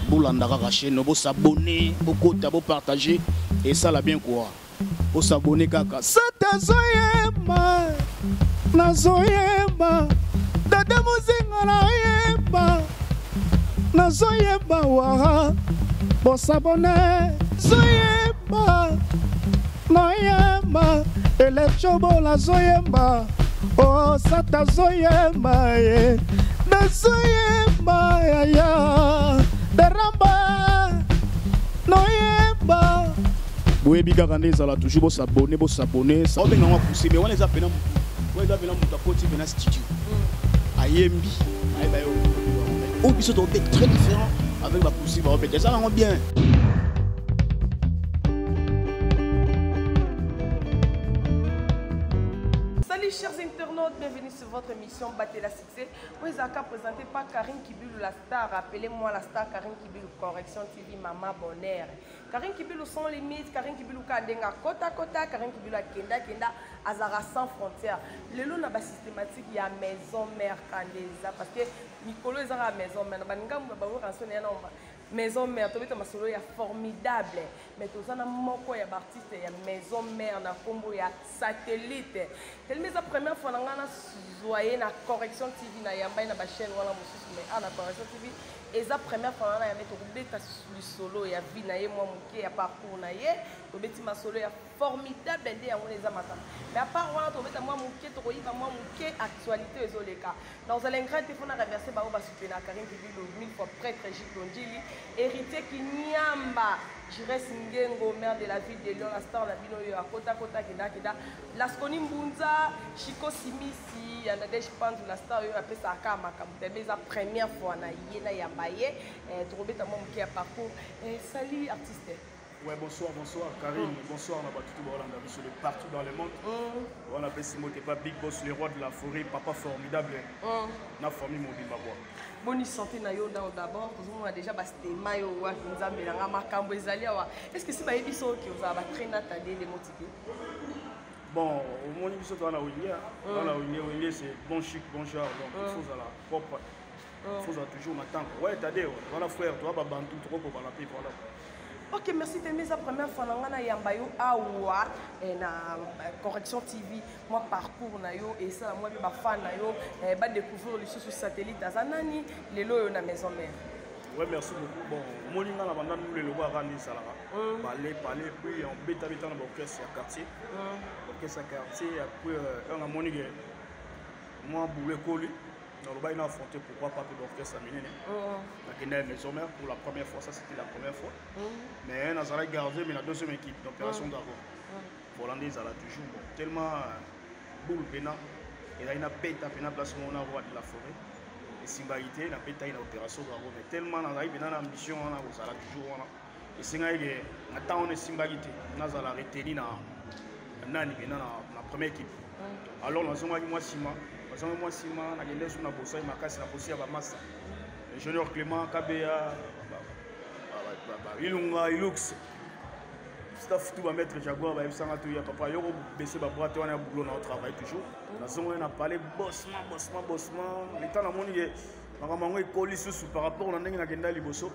Boulanda la chaîne, vous s'abonner, beaucoup de partager et ça l'a bien quoi. Vous s'abonner kaka. Sata zoyema, na zoyema, dada muzinga na yema, na zoyema wa, vous s'abonner, zoyema, na yema, elechobo la zoyema, oh sata zoyema ye, na zoyema ya. Deramba Noyeba Boye biga kande zala toujours s'abonner ça on va pousser mais on les appelle mon côté dans studio ayembi ayeba yo au biso to très différent avec la pousser va répéter ça rend bien. Salut chers internautes, bienvenue sur votre émission Battez la succès. Vous êtes présenté par Karine Kibulu la star. Appelez-moi la star Karine Kibulu Correction TV Maman Bonheur. Karine Kibulu sans limite, Karine Kibulu Kandenga Kota Kota, Karine Kibulu Kenda Azara sans frontières. Le lot n'a pas systématique, il y a maison mère Kandeza parce que Nicolo est à la maison mère. Maison mère, tu vois, c'est formidable. Mais tu as moko ya artiste ya maison mère na combo ya satellite. Tellement la première fois na zoyer na correction TV na yamba na ba chaîne wala mususu mais na correction TV et la première fois na ya mettre beta solo ya vie na ye moi muke ya parcours na ye to beti ma solo ya formidable ndé ya les amata. Mais à part wana to beta moi muke to koyiba moi muke actualité ezoleka. Dans l'ingrat il faut na remercier ba ba soutenir Karine Kibulu 1000 fois prêtre Jikondili héritier Kinyamba. Je reste Ngengo, maire de la ville de Lyon, la star la bino yo Kota Kota Keda Laskoni Mbunza, Chico Simisi, Yanadej Pandu la star yo appelé ça Kama Kamute, mais la première fois na yena yambaye, trouvé ta mon qui a parcours. Salut artiste. Ouais, bonsoir Karine, bonsoir on a battu tout le monde partout dans le monde. On appelle Simon pas Big Boss, le roi de la forêt, papa formidable. Na famille mon Zimbabwe. Bonne santé na yo d'abord, vous avez déjà basté mayo wa nzambe na makambo ezali wa. Est-ce que c'est pas ébiso qui vous a traîné ta dé motivé? Bon, au moins biso dans la Winnie, c'est bon chic, bon genre, donc il faut à la propre. Il faut toujours m'attendre. Ouais, t'as dit voilà frère, toi babantou trop pour la paix voilà. Ok, merci de la première fois na yambayo awa na correction TV moi parcours na yo et ça moi ba fan na yo ba découvrir le sur satellite azanani lelo yo na maison mère. Ouais, merci beaucoup. Bon, moninga na banda nous le logo randi salaka. Parler puis on beta dans l'orchestre quartier. Orchestre quartier après on a monique moi boule collé. Dans le bail on a affronté pourquoi pas l'orchestre amené. La maison mère pour la première fois, ça c'était la première fois. Mais on a gardé mais la deuxième équipe d'opération d'Argo. Hollandais a toujours bon tellement boule pena et là il a pété à peine place où on a roi de la forêt. Et symbalité la pété une opération d'Argo mais tellement on a eu une ambition on a toujours on a et c'est que maintenant on est symbalité on a la retenue na nani na première équipe. Alors nous avons moi Sima moi Sima na gende sur na bossa makasi na bossa ba massa ingénieur Clément Kabea Ilunga Ilux staff tout va mettre Jaguar va sanga tout ya papa yo baisser ba bras on a boulot na travail toujours nous avons na parler bossement le temps na moni makambo ekoli susu par rapport na ndenge na genda liboso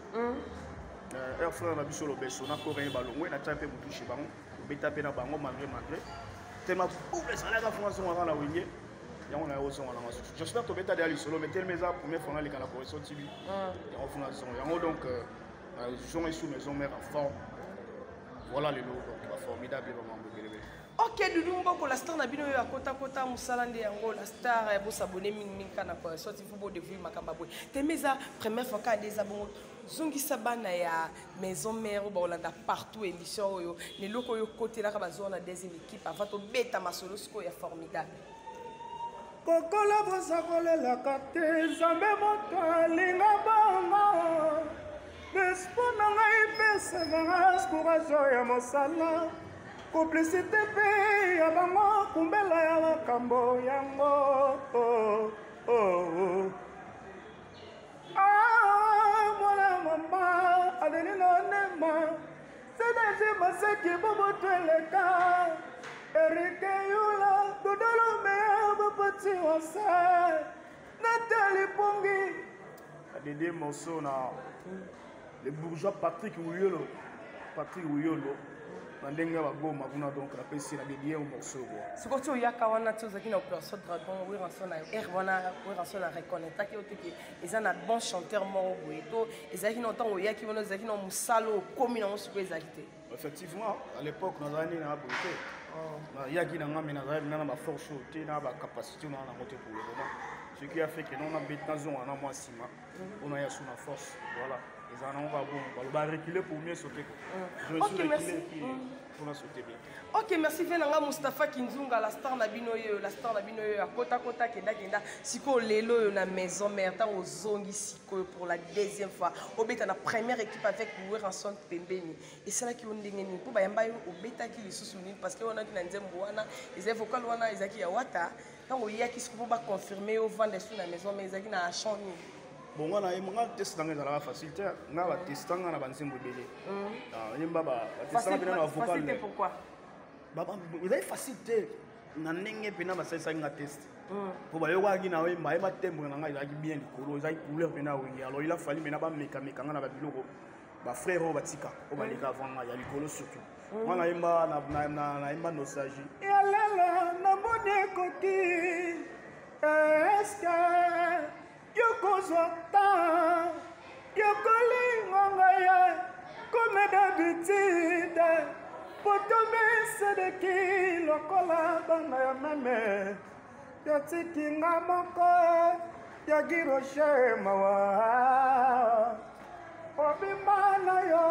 air frère na biso lo beso na ko ba longwe na champe mutushi bango beta pe na bango malgré tellement pour ça la formation on la winye. J'espère que tu vas aller solo, mais tellement la première fois dans la correction TV. Donc, ils sont sous maison mère en forme. Voilà les lots, donc formidable. Ok, Doudou Mboko, la star n'a bien eu à Kota Moussalande Yango, la star est pour s'abonner Minka na correction TV pour devenir Makambaboué. T'es mes première fois quand des abonnés. Zongi Sabana ya maison mère ou Hollanda partout émission yo les locaux yo côté là ka zone deuxième équipe avant to beta masolo sko ya formidable. Kokola bosakole la kate zambe moto linga bongo Despona ngai persévérance courage ya mosala complicité pe ya bango kumbela ya makambo yango Mwana mama adenino nema Sedaji maseki bobo tweleka Erike yula dodolo mea bopoti wasa Natali pongi dédié morceau na le bourgeois Patrick Ouyolo. Patrick Ouyolo. Ndenge bagoma kuna donc la pesi na dédié au morceau quoi. Ce que tu as kawana tu zaki na opération dragon oui rançon na erwana oui rançon na reconnaître ki oteki ils ont un bon chanteur mort boeto ezaki na temps oyaki wana ezaki na musalo komi na musuko ezaki. Effectivement à l'époque na zani na boeto. Na yaki na ngami na zani na ba force te na ba capacité na monter pour le moment. Ce qui a fait que nous on a bétazon en moi sima. On a ya sous la force voilà. Les années on va bon, on va reculer pour mieux sauter. Ok, merci. Pour la sauter bien. Ok, merci. Venanga Mustafa Kinzunga, la star Nabino, la star Nabino, à Kota Kota Kenda Kenda, Siko Lelo, la maison mère, tant aux Zongi Siko pour la deuxième fois. Au bêta, la première équipe avec Boué Ranson Pembeni. Et c'est là qu'ils ont dit pour Bayamba au bêta qui les sous-soulignent parce qu'on a dit dans Zembouana, les évoquants Wana, Isaki Yawata, tant au Yaki se peut pas confirmer au vent des sous la maison, mais Isaki n'a changé. Bon, on a un test dans la facilité. On a un test dans la banzembo belé. Facilité pourquoi? Vous avez facilité. On a un test. Pour aller voir qui n'a pas eu tempo, on a bien les couleurs. Alors il a fallu maintenant mécaniquement na biloko. Ba frère Batika, on va les avant il y a les colos surtout. On a une nostalgie. Et là na mone koki. Est-ce que Yokozota, Yokolingongaya, comme d'habitude, pour tomber c'est de qui le collabana même, Yatikinga moko, Yagiroche mawa, Obimana yo,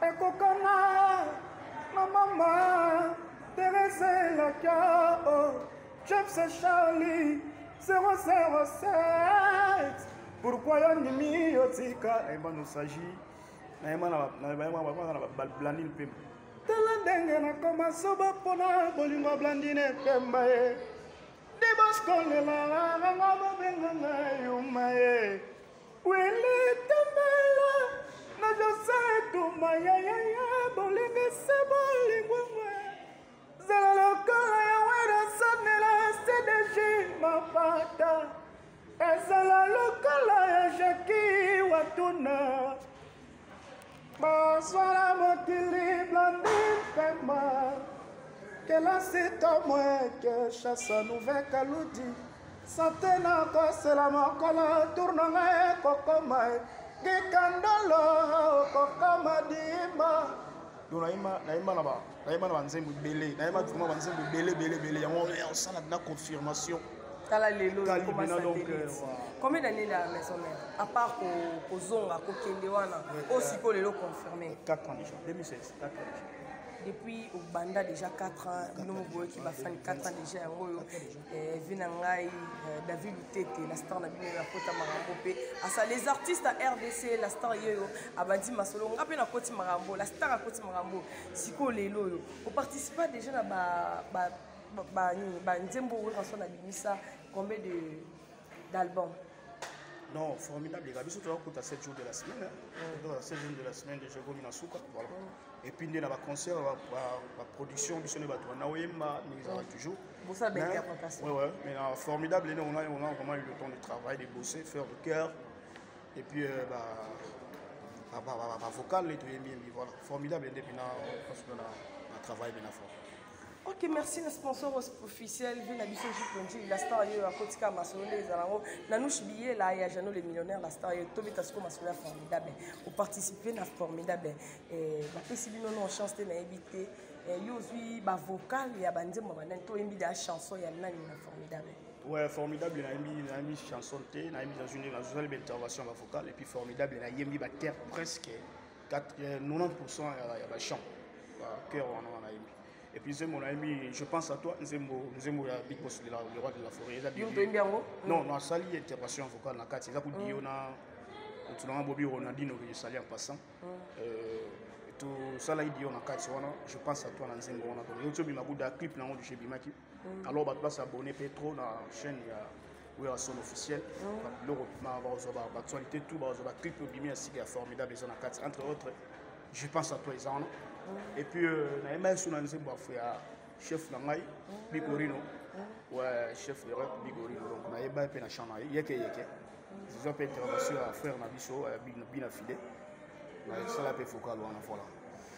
Ekokana, Mama, Thérèse la Kao, James Charlie. 007 pourquoi y'a ni mi yotika eba no s'agit na ema na blandine pembe tala ndenge na koma soba pona bolingo blandine pembe e di baskole la nga bobenga na yuma e wele tambela na jose tuma ya bolingo se bolingo zala lokola ya wera sanela CDG mapata ezala lokola ya Jackie Watuna baswala mokili Blandine Pemba kela sita mwe ke chassa nouvelle kaludi santé na kosela mokolo tournonga ekokoma gikandolo kokoma dimba naima na banzembo belé naima vraiment banzembo belé yango osala na confirmation tala lelo donc combien d'années la maison mère à part ko zonga ko kende wana aussi ko lelo confirmé 4 ans déjà 2016 4 ans déjà depuis au banda déjà 4 ans nous boye qui va faire 4 ans déjà yango vina ngai David Lutete la star na bino ya kota marambo pe asa les artistes à RDC la star yoyo abandi masolo ngape na koti marambo la star à koti marambo siko lelo yo on participe déjà na ba nzembo we rançon na bimisa combien d'albums? Non, formidable. Les surtout à 7 jours de la semaine. 7 jours de la semaine, déjà comme une souka. Voilà. Et puis, il y a un concert, la production, il y a toujours. Pour ça, bien interprétation. Oui, mais formidable. On a vraiment eu le temps de travailler, de bosser, faire le cœur. Et puis, vocal, voilà. Formidable. Et puis, on a travaillé bien fort. Ok, merci le sponsor officiel Vina Biso Jiponji la star yo akotika masolo les alango nanouche billet là ya Jano les millionnaires la star yo tobita sko masolo formidable pour participer na formidable ba pesi bino non chance na éviter yo zui ba vocal ya banzembo banani to embi da chanson ya nani na formidable. Ouais, formidable na mis chanson té na mis dans une intervention vocale et puis formidable na yembi ba terre presque 90% ya ba chant ba cœur on a yembi. Et puis c'est mon ami, je pense à toi, Nzembo Big Boss, le roi de la forêt. Non, non, sali intervention vocale na kati. Ça pour dire on a Bobby Ronaldinho que je salue en passant. Tout ça là il dit on a kati je pense à toi Nzembo on a donc YouTube m'a beaucoup de clip là de chez Bimaki. Alors bah place abonner Petro na chaîne oui à son officiel. Le actualité tout bah clip Bimi ainsi qui est formidable ils ont na kati entre autres. Je pense à toi ils en et puis na ema sous na nzembo afia chef na ngai Bigorino ouais chef de rap Bigorino donc na eba pe na chana yeke ils ont fait intervention à frère Nabiso, bien affilé. Ça l'a fait focal, voilà.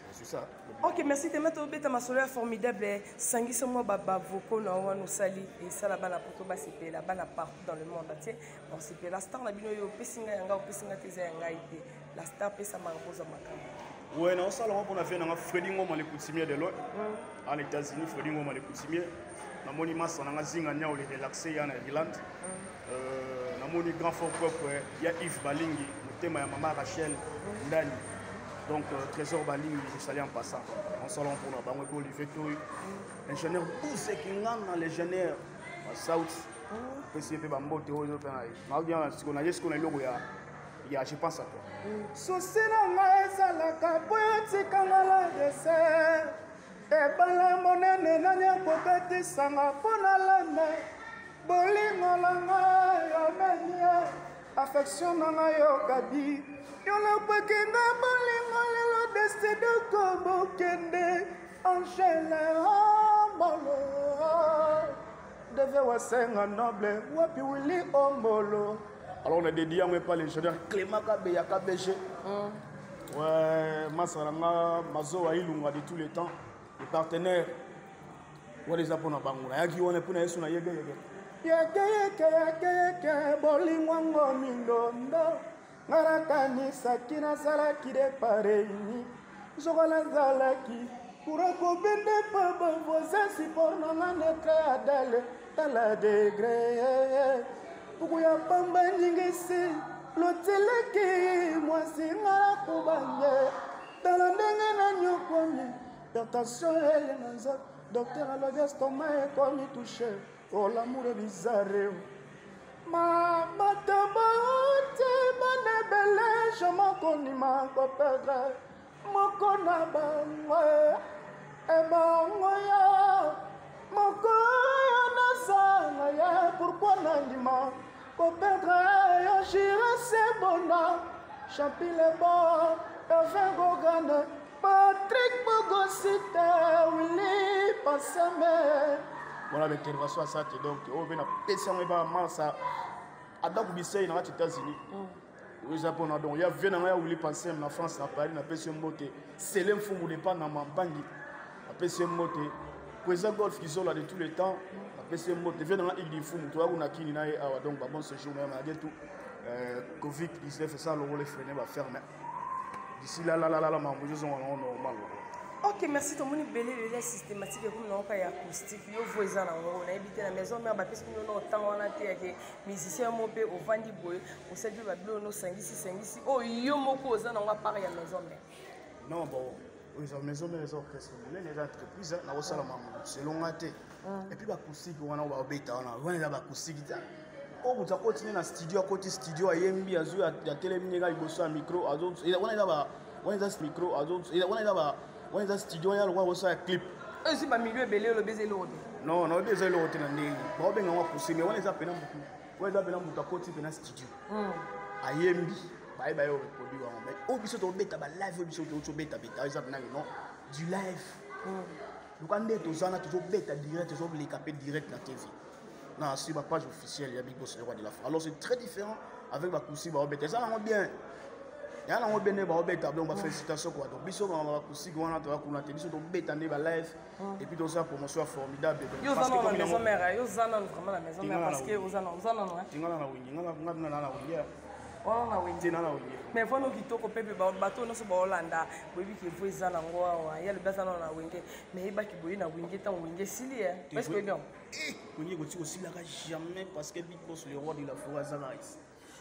C'est ça. Ok, merci. Tu m'as ma soleil formidable. Sangi c'est moi baba voko na wa no sali et ça là-bas na poto ba c'est là-bas na partout dans le monde entier. Bon c'est la star na bino yo pesinga yanga pesinga teza yanga ite. La star pesa mangoza makamba. Ouais, non, ça là on a fait na Freddy Ngoma le coutumier de l'eau. En États-Unis, Freddy Ngoma le coutumier. Na moni massa na zinga nya le relaxer ya na Irlande. Na moni grand fort propre ya Yves Balingi, motema ya mama Rachel Ndani. Donc, Trésor Bali, je salue en passant. En salon pour nous, Bango Olivier Toy, ingénieur, tous ceux qui ont l'ingénieur, South, PCP Bambo, Théo, je pense à toi. Souci n'a la capote, Kamala, dessert, et Balamonene, Nanya, Popeti, Sanga, Ponalane, Bolingalanga, Yamania, affection, Nanga, Gabi. Yola Pakenga Bolingo Lelo Destiné Kobo Kende Angela Ambolo Deve Wasenga Noble Wapi Willy Ombolo. Alors on a dédié à moi par l'ingénieur Clément Kabeya KBG. Ouais, Masaranga Mazo Ailunga de tous les temps. Les partenaires. What is up on a bangura? Yaki on est pour na suna yege yege. Bolingo Mindondo. Narakani sakina salaki de pareini Zogola zalaki Pour akobende paba voisin si porno nanekre adale Tala degré Pukuya pamba nyingisi Loteleki Mwasi ngara kubanye Tala ndenge na nyokomi Tentation ele nanza Docteur alobi estomac ekomi touché Oh l'amour est bizarre Ma batabote banebele jamako ma kopedre moko na bangwe ebangwe ya moko ya nasanga ya pourquoi nandima kopedre yo jira se bona champile bon Hervé Gogane Patrick Bogosite Willy Passame. Voilà, l'intervention à ça, donc, on vient à passer en massa. À Dagoubissé, il y a aux États-Unis. Au Japon, donc, il y a Vénama, où il passe en France, à Paris, à Pession Moté. C'est l'info, où il pas dans Mambangi. À Pession Moté. Président Golf qui sont là de tous les temps. À Pession Moté. Vénama, il dit fou, toi, on a qui n'a pas donc, bon, ce jour, même, à tout. Covid-19, ça, le rôle est freiné, va fermer. D'ici là, ma position est normale. Ok, merci. Tout le monde est belé systématique comme non pas acoustique. Yo voisin là, on a habité la maison, mais parce que nous autant on a été avec musiciens mobile au Vandi Boy, on s'est dit bablo no 56. Oh yo moko za na on pareil à maison mais. Non bon, les maisons mais les orchestres, les entreprises na osala mamu selon até. Et puis acoustique on a ba beta on a ba acoustique ça. Oh vous avez continué dans studio à côté studio à Yembi azu à télémine ga iboso à micro azu on a ba micro azu on a ba on est dans studio, on a un clip. Et si le milieu est belé, le baiser l'autre. Non, non, baiser l'autre. On a poussé, mais on les a appelés beaucoup. On les a appelés beaucoup dans le studio. À Yembi, bye bye, on reproduit. On peut se tomber à live, on peut se tomber à du live. Donc, on est toujours bête direct, toujours les capés direct la TV. Non, sur ma page officielle, il y a Big Boss le roi de la France. Alors, c'est très différent avec ma cousine, ça va bien. Il y a un béné ba obeta donc ba félicitations quoi donc biso ba kusi ko wana to akuna te biso to beta ne ba live et puis donc ça promotion formidable parce que comme la maison mère yo zana vraiment la maison mère parce que yo zana non tingala na wingi ngala na wingi on na wingi na wingi mais vono kitoko pepe ba bato no so ba Hollanda bobi ki vo zana ngo wa ya le bazana na wingi mais ba ki boyi na wingi tant wingi sili parce que bien wingi ko ti aussi la jamais parce que Big Boss le roi de la forêt Zanaris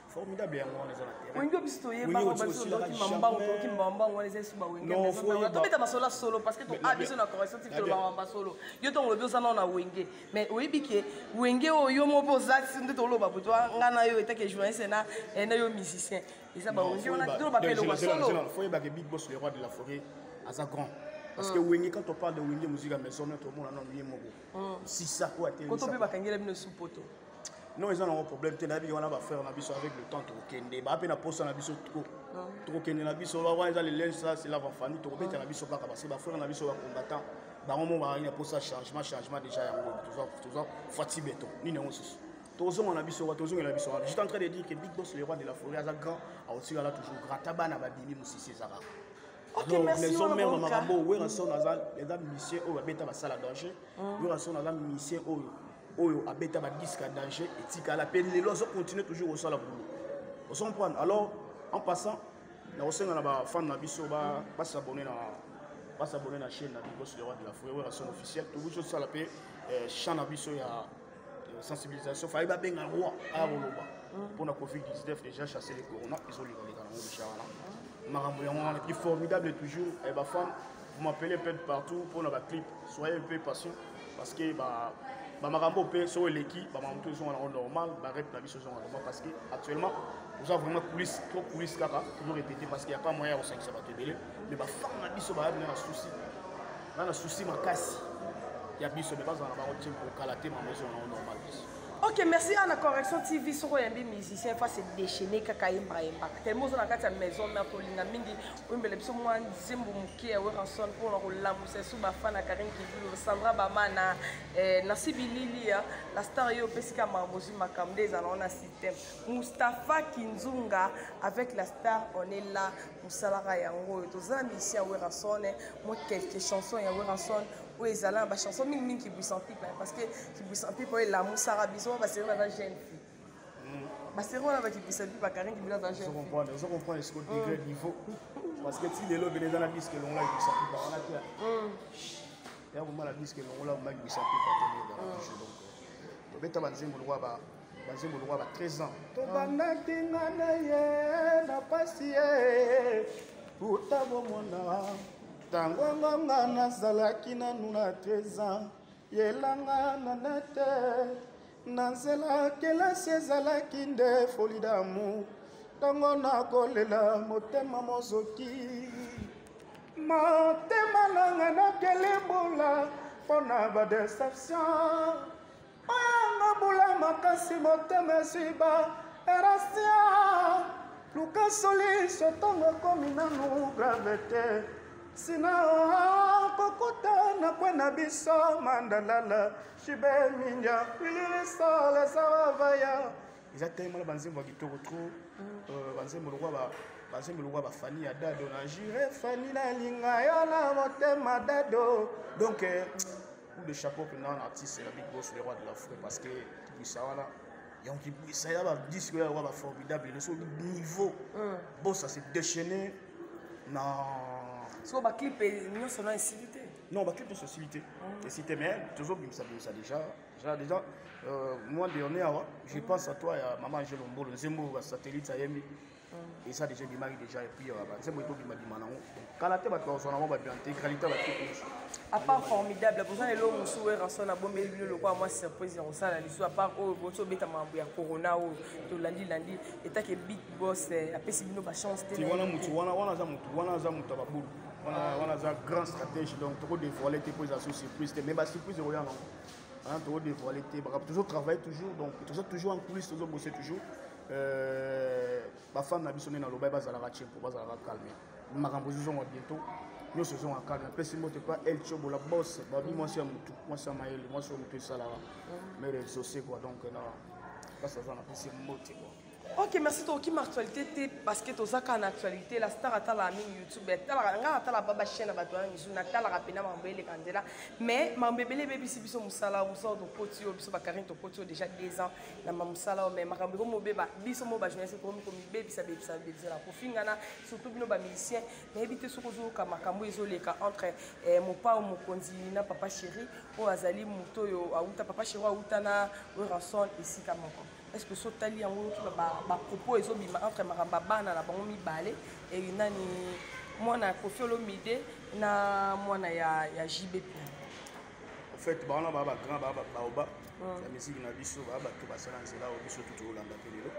formidable on les a wingi bisto ye ba ba so do ki mambango to ki mambango les esu ba wingi mais to beta masola solo parce que to abiso na correction ti to ba mamba solo yo to lo biso na wingi mais oyibi ke wingi o yo mo bo za ti to lo ba buto ngana yo etake journaliste na yo musicien et ça ba wingi on a to ba pelo solo faut y ba que Big Boss le roi de la forêt à grand parce que wingi quand on parle de wingi musique à maison tout le monde en a moko si ça quoi te quand on peut ba kangela bino sous poto. Non, ils ont un problème. On va faire un abisso avec le temps. On va faire un abisso trop kende na biso ba les linge ça c'est la famille to robeta na biso pas parce que ba frère na biso ba combattant ba moment ba ina pour ça changement déjà toujours fatigué beton ni non sous Tozon on a biso, tozon on a biso. J'étais en train de dire que Big Boss le roi de la forêt, à grand, a aussi là toujours grand tabac na babini musisi Zara. Ok, donc, merci. les hommes en Marambo, où est-ce qu'on a les hommes musiciens au Abeta Basala danger, où est-ce qu'on a les musiciens au Abeta Badisque à danger, et Tika la peine, les lois continuent toujours au sol à boulot. On s'en prend. Alors, en passant, nous sommes dans la fan de Bisso, pas s'abonner à la chaîne Big Boss le roi de la forêt, où est-ce qu'on officiel, tout le monde sur la paix, chant Bisso, il y a sensibilisation, il faut bien un roi à Roloba. Pour la Covid-19, déjà chasser les corona, ils ont les Marambo, le plus formidable toujours, et ma femme, vous m'appelez peut-être partout pour notre clip, soyez un peu patient, parce que Marambo peut sur l'équipe, Marambo sont en normal, Barrette la vie sont en normal, parce que actuellement, nous avons vraiment coulisses, trop coulisses, toujours répété, parce qu'il n'y a pas moyen au 5 ça va te mêler, mais ma femme a dit que il y a un souci, ma casse. Il y a biso mais pas dans la barre pour calater ma maison normal. Ok, merci à la correction TV sur un musicien face déchaîné kakaimba imba. Tellement on a quatre maison mais pour linga mingi on me lebso moi zimbo muki ya ranson pour la musse sous ba fana Karim Kivu Sandra Bamana Nasibi Lilia la star yo pesika mambozi makamde za on a système Mustafa Kinzunga avec la star on est là musalaka yango to za musicien ya ranson moi quelques chansons ya ranson. Oui, ils allaient à chanson mingi qui buissent en pipe parce que qui buissent en pipe la moussara bisou parce que c'est une jeune fille. Parce que on a qui buissent en pipe à Karen qui buissent en jeune fille. Je comprends ce degré niveau parce que si les lots venaient dans la disque l'on là ils buissent en pipe on a clair. Il y a vraiment la disque l'on là on a buissent en pipe donc beta banzembo lwa ba 13 ans. To banaki ngana ye na pasi ye utabo mona tango nga nazalaki nanu na 13 ans yelanga nana te nanzela kelasi ezalaki nde foli d'amour ntango nakolela motema mozoki motema nanga nakelimbola mpo na badeception oyanga bula makasi motema esiba erasia luka solution ntango ekomi nanu grave te sina kokutana kwena biso mandalala shibe minja ililisole savaya eza tellement banzembo ya kitoko trop banzembo lokwa bafani ya dado na jure fani nalinga yo na motema dado donc coup de chapeau mpena wana artiste ya Big Boss le roi de la forêt parce que tibwisa wana donc tibwisa ya badisque oyo alwa baformidable leso niveau boss a se déchaîné na so ba clip nyonso na incité non ba clip de société incité mais toujours bim ça déjà moi dernier je pense à toi ya maman Angelo Mbolo nzembo ba satellite ayemi et ça déjà bimaki déjà et puis nzembo to bima nango kala te ba to so nango ba intégralité ba clip à part formidable pour ça les lots musuwe ranson na bombe bino lokwa moi surprise on ça la liso à part oh boto beta mambo ya corona oh to landi eta ke Big Boss apesi bino ba chance te wana za mutu babulu wana za grand stratégie donc trop dévoiler tes poses à surprise mais ba surprise roya non hein trop dévoiler tes toujours travailler toujours donc toujours en coulisses toujours bosser toujours ba femme na biso na loba bazala ka chimpo bazala ka calmer makambo zo bientôt nous se sommes en calme pesi moto pas el chobo la boss babi moi c'est mutu moi c'est maël moi c'est mutu sala mais les dossiers quoi donc là ça ça na pesi moto quoi. Ok, merci to qui actualité parce que to zaka en actualité la star ata la mini YouTube tala nga ata la baba chaîne ba to ngizu na tala rapena mambele kandela mais mambebele bebi si biso musala uso do potio biso ba Karin to potio déjà 2 ans na musala mais makambo mo beba biso mo ba journaliste ko mi bebi sa la kofingana surtout bino ba musicien mais ebité soko zo ka makambo ezoleka entre mon pa mo konzi na papa chéri o azali muto yo auta papa chéri auta na ranson ici ka moko. Est-ce que ce tali en gros propos ils ont mis entre marababa na bango mibale et nani moi na kofiolo mide na moi na ya JB. En fait ba on ba grand ba baoba la musique na biso ba to basala nzela o biso tout olanda pelelo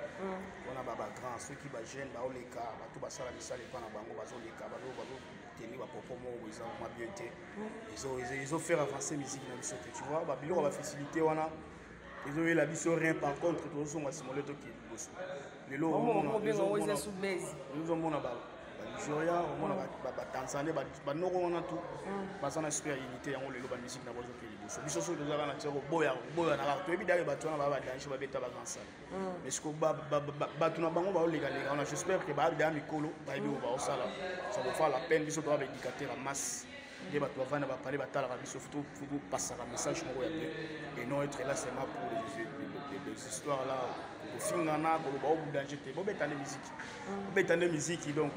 on a ba grand ceux qui ba jeune ba oleka ba to basala misala pa na bango bazoleka ba tenir ba propos mo ils ont ma bien été ils ont fait avancer musique na biso tu vois ba bilo ba facilité wana. Ils ont eu la vision rien par contre, tous sont assimilés qui bossent. Les lots, nous avons Nigeria, au moins Tanzanie, banoko on a tout. Parce qu'on a super unité, on le loba musique na bozo ke liboso. Biso so doza na tiro boya na la to ebida ba to na ba danse ba beta ba kansa. Mais ce que ba tuna bango ba olega lega, on j'espère que ba da mikolo ba ebi ba osala. Ça va faire la peine biso to ba éducateur en masse. Et ba to va na ba parler ba tala biso faut passer un message mo ya et non être là seulement pour les histoires là. Fingana ko ba obu danger te bo beta les musique donc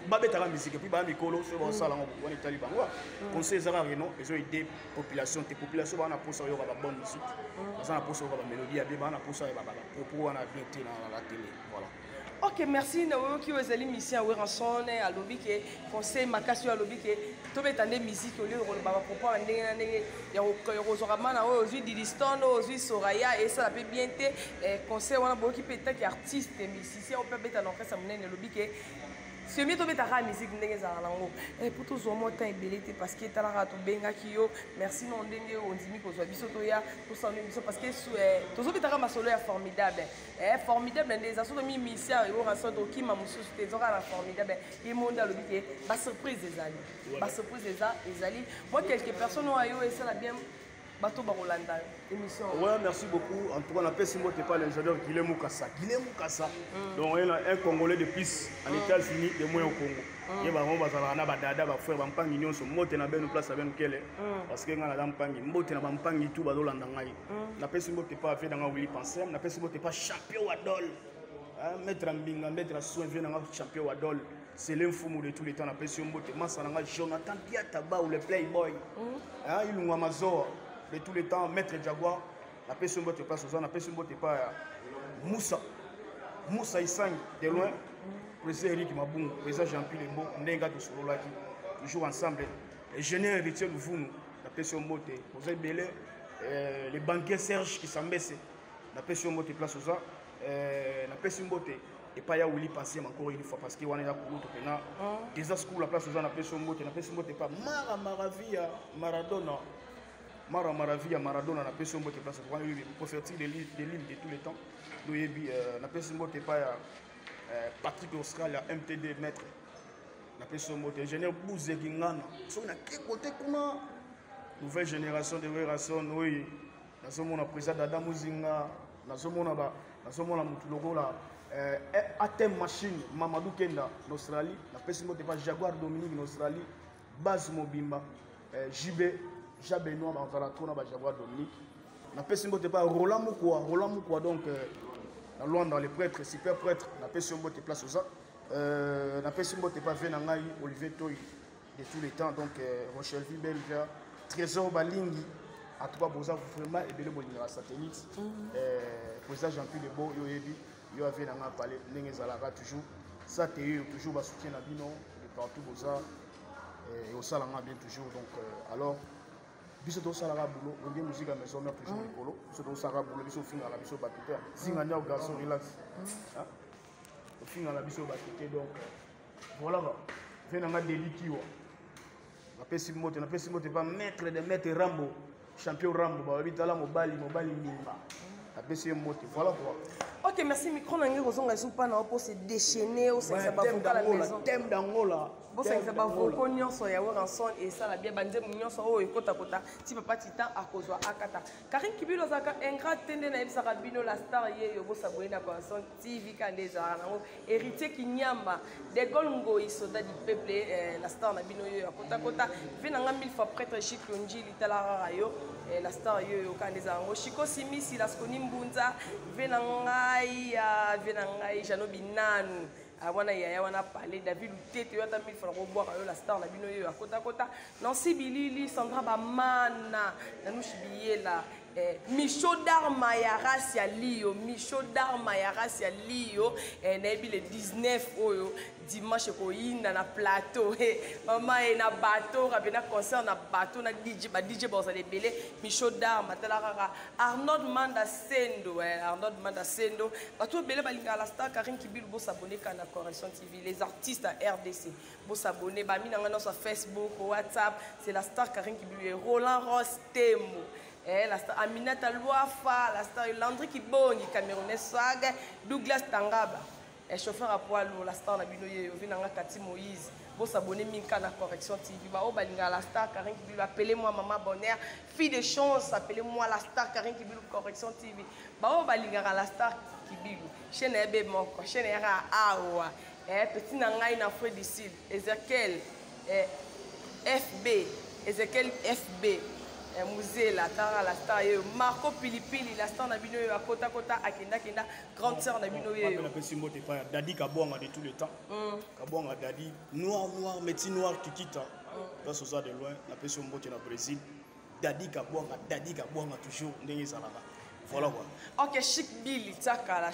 ba beta la musique puis ba mikolo so ba sala ngo on est taliban wa conseil zara reno ils ont aidé population ba na posa yo ba bonne musique ça na posa ba mélodie ya ba na posa ba pour na bien te na la télé voilà. Ok, merci. Nous qui vous allez ici à Weranson, à lobby que conseil makasi à lobby que tout est en musique au lieu de baba propos en dégainer. Il y a au Zoramana, aujourd'hui Diliston, aujourd'hui Soraya et ça la peut bien te conseil on a beaucoup qui peut être artiste musicien on peut être en orchestre à mener le lobby que c'est mieux de mettre la musique dans lango et pour tous au moins temps ébélité parce que t'as la rate benga kio merci non dengue on dit que soit biso toya pour s'en émission parce que tous autres t'as ma solo est formidable formidable des assos de mimisia et au rançon de qui m'a monsieur c'était zora formidable et monde dans le biquet ba surprise des ali ba surprise des ali moi quelques personnes ont ayo et ça la bien bateau barolanda émission. Ouais, merci beaucoup. En tout cas, on appelle Simbo Tepa l'ingénieur Guilhem Moukassa. Donc, il y a un Congolais de plus en États-Unis, de moins au Congo. Il y a un Bazalana, Badada, Bafoué, Bampangi, Nyon, son mot, et une place avec nous. Parce que dans la Dampangi, Mbote, Bampangi, tout, Badolandangaï. On appelle Simbo Tepa, fait dans la Willy Pensem. On appelle Simbo Tepa champion Wadol. Maître Mbinga, Maître Soin, vient dans le champion Wadol. C'est l'info de tous les temps. On appelle Simbo Tepa, Jonathan Piataba ou le Playboy. Il y a Amazon. De tous les temps, Maître Jaguar, la personne qui passe aux gens, la personne qui passe Moussa Issang, de loin, président Eric Mabung, président Jean-Pierre Lembo, Nenga de Sololaki, toujours ensemble. Les jeunes héritiers de vous, la personne qui vous avez belé, les banquiers Serge qui s'en baissent, la personne qui place aux gens, la personne qui et pas ya Willy passer encore une fois parce qu'il y a des schools la place aux gens, la personne qui pas Maravilla, Maradona. Maravilla, Maradona, na personne qui place pour lui prophétique des livres de tous les temps. Nous na personne qui pas Patrick Oscar, la MTD maître. Na personne qui ingénieur Bouzé Gingana. So na quel côté comment nouvelle génération de génération oui. Na somo na président Dada Muzinga, na somo na mutulogo la ATM machine Mamadou Kenda en Australie, na personne qui pas Jaguar Dominique en Australie, Baz Mobimba, JB Jabenois dans la tourne à Jaguar Dominique. On appelle Simbo Tepa Roland Moukwa donc dans les prêtres, super prêtre, on appelle Simbo Tepa place aux gens. On appelle Simbo Tepa Venangaï, Olivier Toy de tous les temps, donc Rochelle Vibelga, Trésor Balingi, à trois Boza vraiment et Bele Bolina satellite. Président Jean-Pierre Lebo, Yoyebi, Yo avait Nanga Palais, Nengezalara toujours. Ça toujours va soutien à Bino, de partout Boza et au Salanga bien toujours. Donc alors. Biso to sala boulot on musique à maison mais toujours écolo biso to sala boulot biso finga la biso batute zinga nya garçon relax au finga la biso batute donc voilà fait nga délikiwa na pesi moto pas maître de maître Rambo champion Rambo ba bitala mobali minga na pesi moto voilà quoi. Ok, merci. Micro nangi kozonga soupa na pour se déchaîner au sein de la maison. Thème d'Angola. Bon ça ça va voko nyonso ya Weranson et ça la bien bande nyonso o ekota kota ti papa titan akozwa akata. Karim Kibilo zaka ingrat tende na ebisa bino la star ye yo bosa boyena Weranson TV kandeza nango héritier kinyamba de Golngo isoda du peuple la star na bino yo akota kota venanga 1000 fois prêtre Chic Lonji litala rayo la star yo kandeza nango Chiko Simisi la skoni mbunza venangai Janobi Nanu awana yaya wana parler David Lutete yo ata 1000 fois ko boire yo la star na bino yo akota kota Nancy Bilili Sandra Bamana Nanushi Biela Michaud d'Arma ya race ya Lio Michaud d'Arma ya race ya Lio na ebi le 19 oyo dimanche ko yinda na plateau mama e na bateau rabena concert na bateau na DJ boza le belé Michaud d'Arma tala kaka Arnold Manda Sendo bateau belé balinga la star Karim Kibil bo s'abonner kana Correction TV les artistes à RDC bo s'abonner ba mina ngana sur Facebook WhatsApp c'est la star Karim Kibil Roland Rostemo la star Aminata Loafa, la star Landry Kibongi, Camerounais Swag, Douglas Tangaba. chauffeur à poids lourd la star na bino ye ovi nanga Kati Moïse bo s'abonner Minka na Correction TV ba o balinga la star Karine Kibilu appelez-moi maman bonheur fille de chance appelez-moi la star Karine Kibilu Correction TV ba o balinga la star Kibilu chaîne ebe moko chaîne era awa petit na ngai na frère d'ici Ezekiel FB Ezekiel FB musée la tara la star yo Marco Pilipili la star na bino yo akota kota akenda grande sœur na bino yo na pesi mbote pa Dadi Kabwanga de tous les temps Kabwanga Dadi noir métier noir qui quitte parce que ça de loin na pesi mbote na Brésil Dadi Kabwanga toujours ndenge salama voilà quoi. OK Chic Bill Tsaka la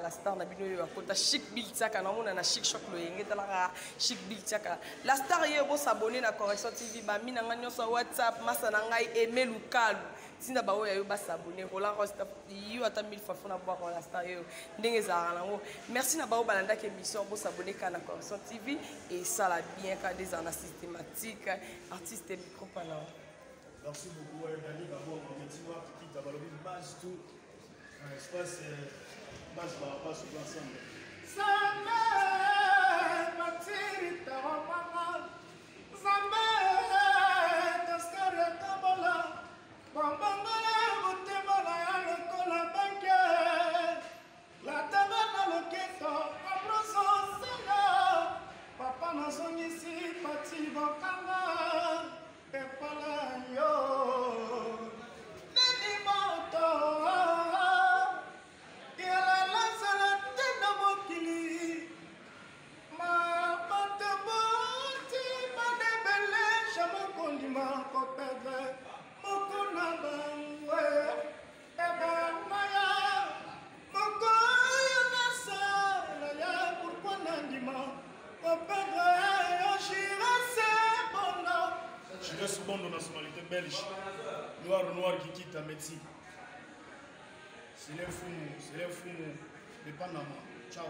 star na bino yo akota Chic Bill Tsaka na mona na Chic Choc lo yengeta la Chic Bill Tsaka la star yo bo s'abonner na Correction TV ba mina nganyo sur WhatsApp masa na ngai Aimé Lukalu tinda ba yo ba s'abonner Roland Rosta yo ata 1000 fois fona boire la star yo ndenge za nango merci na ba o balanda ke émission bo s'abonner ka na Correction TV et ça la bien ka des ana systématique artiste micro pana. Merci beaucoup, Dani Gabon, on dit moi qui quitte à Balobi, base tout, espace, base par rapport sur l'ensemble. Zame, Matiri, Taramana, Zame, Taskare, Tabala, Bambangala, Botemala, Yalokola, Banque, La Tabana, Loketo, Abroso, Sega, Papa Nazonisi, Pati, Bokanga. Epala yo, neni moto, yala la tena mokili, ma mateboti, ma debele, chamo kondima kopeve, mokuna bangwe, ebe maya, moko yonasa, la ya pourquoi nandima, kopeve, yoshira se bono. Je reste bon de nationalité belge. Noir qui quitte à Metsi. C'est l'infou, de Panama. Ciao.